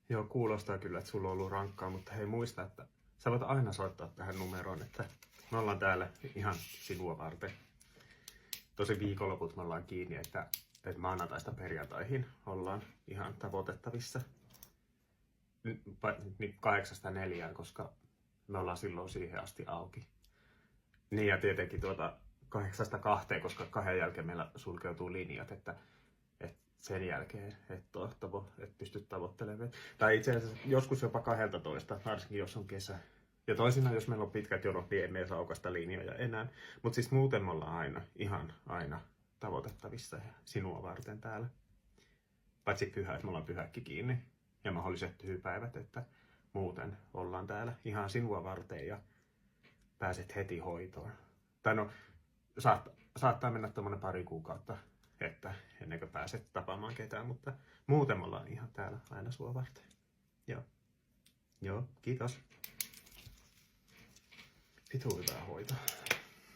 Joo, kuulostaa kyllä, että sulla on ollut rankkaa, mutta hei muista, että sä voit aina soittaa tähän numeroon, että me ollaan täällä ihan sinua varten. Tosi viikonloput me ollaan kiinni, että maanantaista perjantaihin ollaan ihan tavoitettavissa. 8-4, koska me ollaan silloin siihen asti auki. Niin ja tietenkin 8-2, koska 2 jälkeen meillä sulkeutuu linjat, että sen jälkeen et pysty tavoittelemaan. Tai itse asiassa joskus jopa 12, varsinkin jos on kesä. Ja toisinaan, jos meillä on pitkät jonot, niin emme saa aukasta linjoja enää. Mutta siis muuten me ollaan aina tavoitettavissa sinua varten täällä. Paitsi pyhät, me ollaan pyhäkki kiinni. Ja mahdolliset tyhjypäivät, että muuten ollaan täällä ihan sinua varten ja pääset heti hoitoon. Tai no, saattaa mennä tuommoinen 2 kuukautta, että ennen kuin pääset tapaamaan ketään, mutta muuten me ollaan ihan täällä aina sua varten. Joo, kiitos. Vitu hyvää hoitoa.